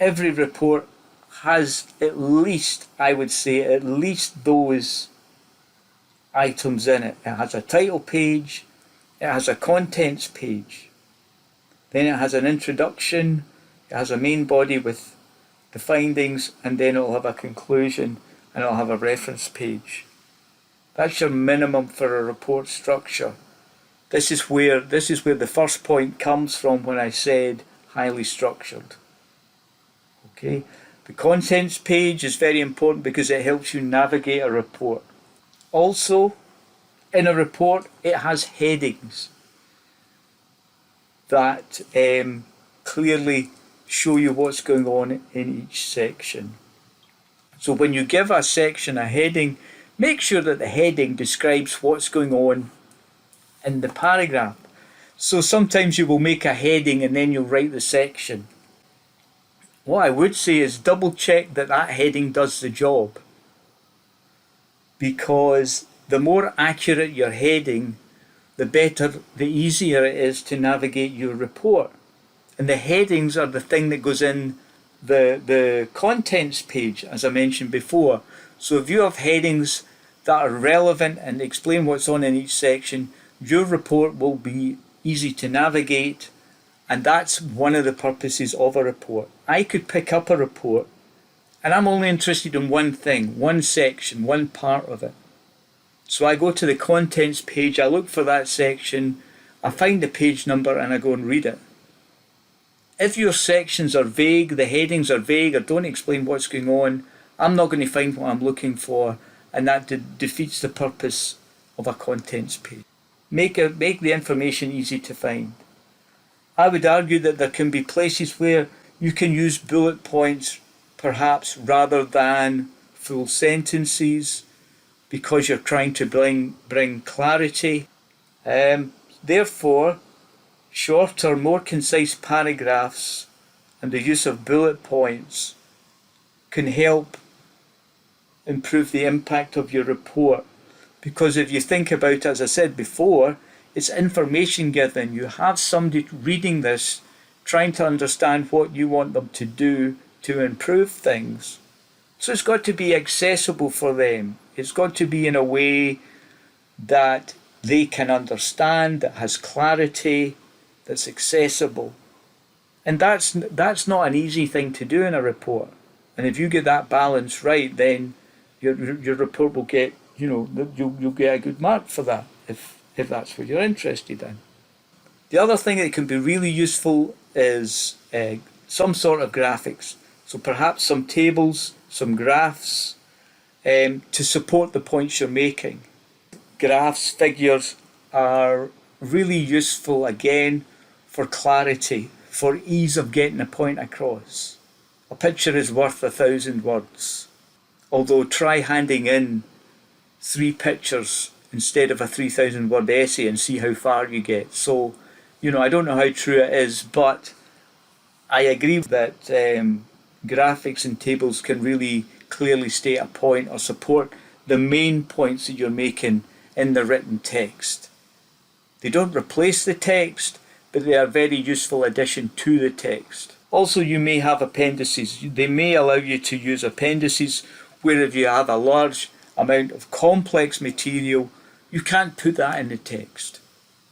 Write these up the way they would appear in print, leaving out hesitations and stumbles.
every report has at least, I would say, at least those items in it. It has a title page, it has a contents page, then it has an introduction, it has a main body with the findings, and then it'll have a conclusion and it'll have a reference page. That's your minimum for a report structure. This is where the first point comes from when I said highly structured. Okay, the contents page is very important because it helps you navigate a report. Also, in a report, it has headings that clearly show you what's going on in each section. So when you give a section a heading, make sure that the heading describes what's going on in the paragraph. So sometimes you will make a heading and then you'll write the section. What I would say is double check that that heading does the job, because the more accurate your heading, the better, the easier it is to navigate your report. And the headings are the thing that goes in the contents page, as I mentioned before. So if you have headings that are relevant and explain what's on in each section, your report will be easy to navigate, and that's one of the purposes of a report. I could pick up a report and I'm only interested in one thing, one section, one part of it. So I go to the contents page, I look for that section, I find the page number and I go and read it. If your sections are vague, the headings are vague or don't explain what's going on, I'm not going to find what I'm looking for, and that defeats the purpose of a contents page. Make the information easy to find. I would argue that there can be places where you can use bullet points perhaps rather than full sentences because you're trying to bring clarity. Therefore, shorter, more concise paragraphs and the use of bullet points can help improve the impact of your report. Because if you think about it, as I said before, it's information given. You have somebody reading this, trying to understand what you want them to do to improve things. So it's got to be accessible for them. It's got to be in a way that they can understand, that has clarity, that's accessible. And that's not an easy thing to do in a report. And if you get that balance right, then your report will get, you'll get a good mark for that if that's what you're interested in. The other thing that can be really useful is some sort of graphics. So perhaps some tables, some graphs to support the points you're making. Graphs, figures are really useful again for clarity, for ease of getting a point across. A picture is worth 1,000 words. Although try handing in 3 pictures instead of a 3,000 word essay and see how far you get. So, I don't know how true it is, but I agree that graphics and tables can really clearly state a point or support the main points that you're making in the written text. They don't replace the text, but they are a very useful addition to the text. Also, you may have appendices. They may allow you to use appendices where if you have a large amount of complex material, you can't put that in the text.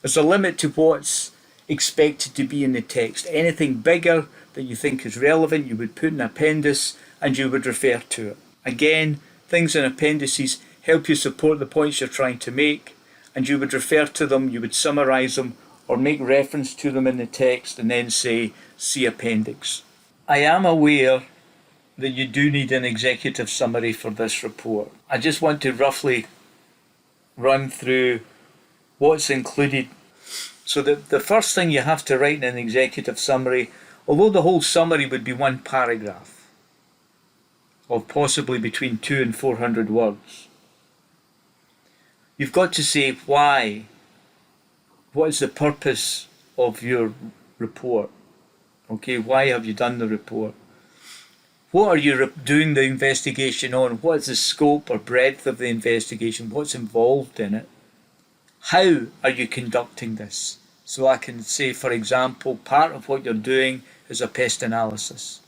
There's a limit to what's expected to be in the text. Anything bigger that you think is relevant, you would put an appendix and you would refer to it. Again, things in appendices help you support the points you're trying to make, and you would refer to them, you would summarise them, or make reference to them in the text and then say, see appendix. I am aware that you do need an executive summary for this report. I just want to roughly run through what's included. So the first thing you have to write in an executive summary, although the whole summary would be one paragraph of possibly between 200 and 400 words, you've got to say why. What is the purpose of your report? Okay, why have you done the report? What are you doing the investigation on? What is the scope or breadth of the investigation? What's involved in it? How are you conducting this? So I can say, for example, part of what you're doing is a pest analysis.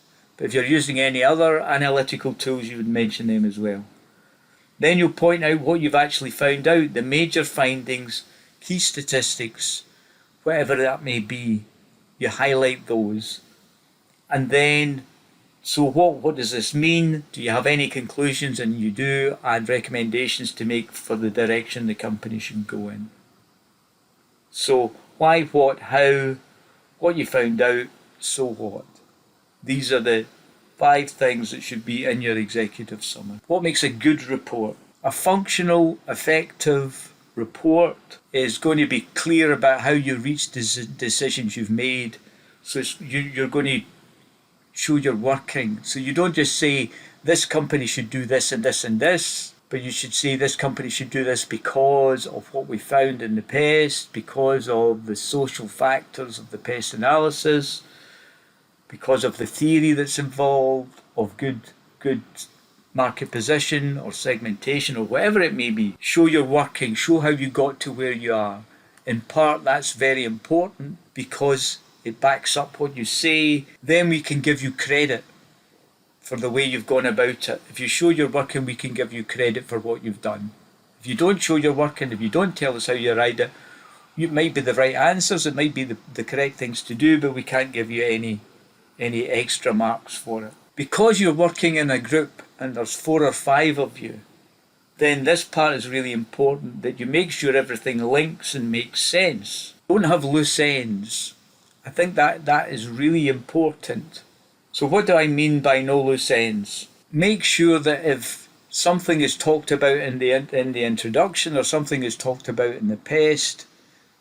But if you're using any other analytical tools, you would mention them as well. Then you'll point out what you've actually found out, the major findings, key statistics, whatever that may be. You highlight those. And then, so what does this mean? Do you have any conclusions? And you do, and recommendations to make for the direction the company should go in. So why, what, how, what you found out, so what. These are the 5 things that should be in your executive summary. What makes a good report? A functional, effective report is going to be clear about how you reach the decisions you've made. So you're going to show you're working. So you don't just say, this company should do this and this and this, but you should say this company should do this because of what we found in the past, because of the social factors of the pest analysis, because of the theory that's involved, of good market position or segmentation or whatever it may be. Show you're working, show how you got to where you are. In part, that's very important because it backs up what you say. Then we can give you credit for the way you've gone about it. If you show you're working, we can give you credit for what you've done. If you don't show you're working, if you don't tell us how you ride it, it might be the right answers, it might be the correct things to do, but we can't give you any extra marks for it. Because you're working in a group and there's 4 or 5 of you, then this part is really important, that you make sure everything links and makes sense. Don't have loose ends. I think that is really important. So what do I mean by no loose ends? Make sure that if something is talked about in the introduction or something is talked about in the past,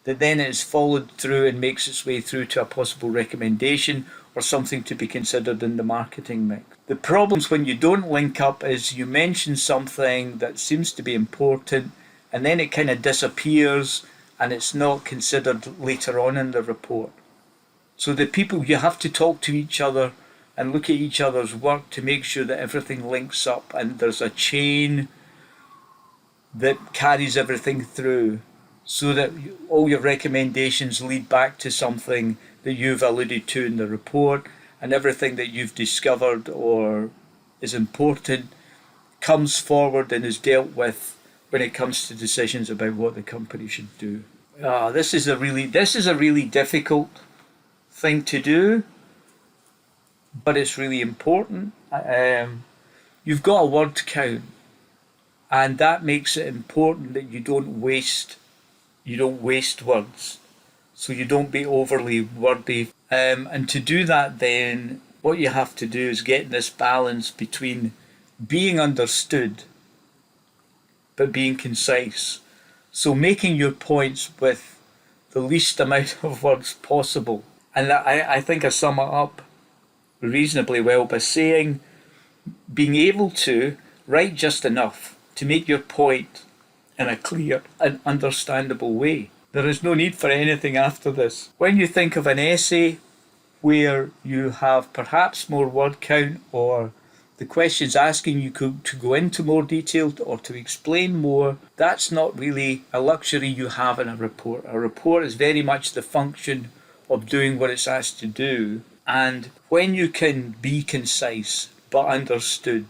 that then it is followed through and makes its way through to a possible recommendation or something to be considered in the marketing mix. The problems when you don't link up is you mention something that seems to be important and then it kind of disappears and it's not considered later on in the report. So the people, you have to talk to each other and look at each other's work to make sure that everything links up and there's a chain that carries everything through so that all your recommendations lead back to something that you've alluded to in the report, and everything that you've discovered or is important comes forward and is dealt with when it comes to decisions about what the company should do. This is a really difficult thing to do, but it's really important. You've got a word count, and that makes it important that you don't waste words, so you don't be overly wordy. And to do that, then what you have to do is get this balance between being understood but being concise. So making your points with the least amount of words possible. And I think I sum it up reasonably well by saying being able to write just enough to make your point in a clear and understandable way. There is no need for anything after this. When you think of an essay where you have perhaps more word count, or the questions asking you to go into more detail or to explain more, that's not really a luxury you have in a report. A report is very much the function of doing what it's asked to do. And when you can be concise but understood,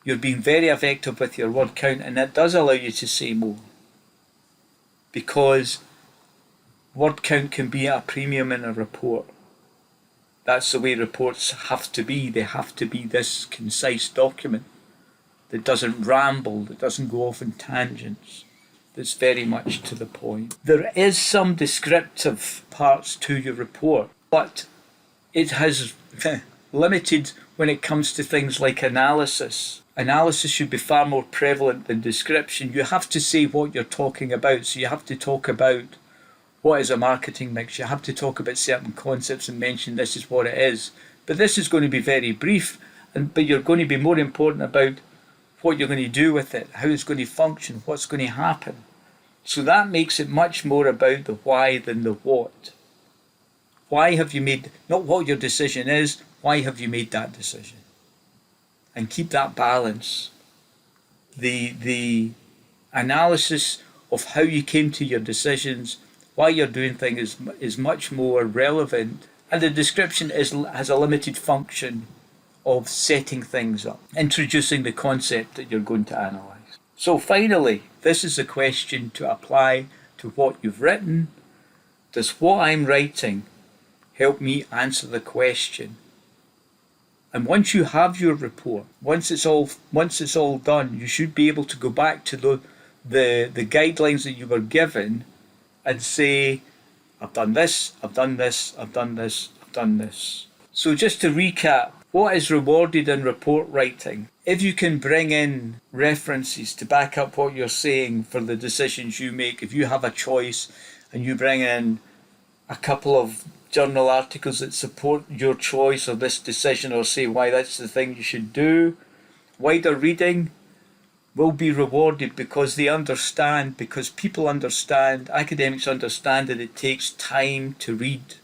you're being very effective with your word count, and that does allow you to say more. Because word count can be at a premium in a report. That's the way reports have to be. They have to be this concise document that doesn't ramble, that doesn't go off in tangents, that's very much to the point. There is some descriptive parts to your report, but it has limited when it comes to things like analysis. Analysis should be far more prevalent than description. You have to say what you're talking about. So you have to talk about what is a marketing mix. You have to talk about certain concepts and mention this is what it is. But this is going to be very brief, but you're going to be more important about what you're going to do with it, how it's going to function, what's going to happen. So that makes it much more about the why than the what. Why have you made, not what your decision is, why have you made that decision? And keep that balance. The analysis of how you came to your decisions, why you're doing things is much more relevant, and the description has a limited function of setting things up, introducing the concept that you're going to analyse. So finally, this is a question to apply to what you've written. Does what I'm writing help me answer the question? And once you have your report, once it's all done, you should be able to go back to the guidelines that you were given and say, I've done this, I've done this, I've done this, I've done this. So just to recap, what is rewarded in report writing? If you can bring in references to back up what you're saying for the decisions you make, if you have a choice and you bring in a couple of journal articles that support your choice or this decision or say why that's the thing you should do, wider reading will be rewarded because people understand, academics understand that it takes time to read,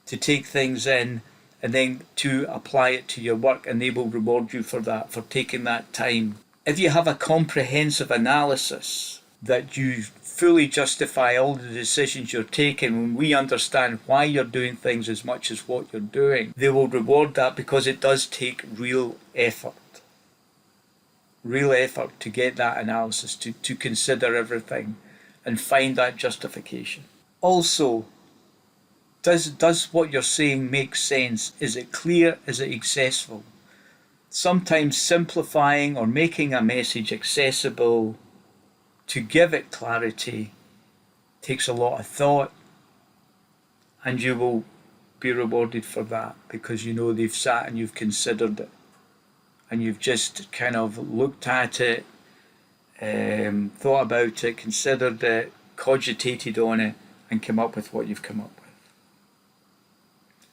to take things in, and then to apply it to your work, and they will reward you for that, for taking that time. If you have a comprehensive analysis that you fully justify all the decisions you're taking, when we understand why you're doing things as much as what you're doing, they will reward that because it does take real effort to get that analysis, to consider everything and find that justification. Also, does what you're saying make sense? Is it clear? Is it accessible? Sometimes simplifying or making a message accessible to give it clarity takes a lot of thought, and you will be rewarded for that because you know they've sat and you've considered it and you've just kind of looked at it, thought about it, considered it, cogitated on it, and come up with what you've come up with.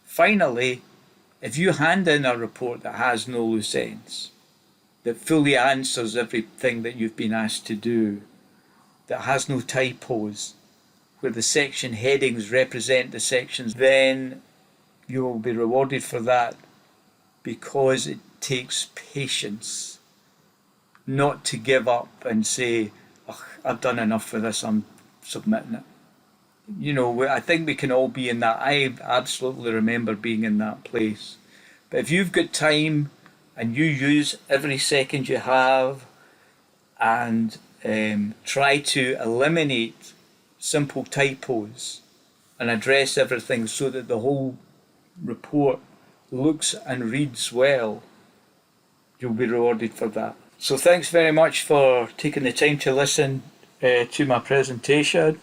Finally, if you hand in a report that has no loose ends, that fully answers everything that you've been asked to do, that has no typos, where the section headings represent the sections, then you will be rewarded for that because it takes patience not to give up and say, oh, I've done enough for this, I'm submitting it. You know, I think we can all be in that. I absolutely remember being in that place. But if you've got time and you use every second you have and try to eliminate simple typos and address everything so that the whole report looks and reads well, you'll be rewarded for that. So thanks very much for taking the time to listen to my presentation.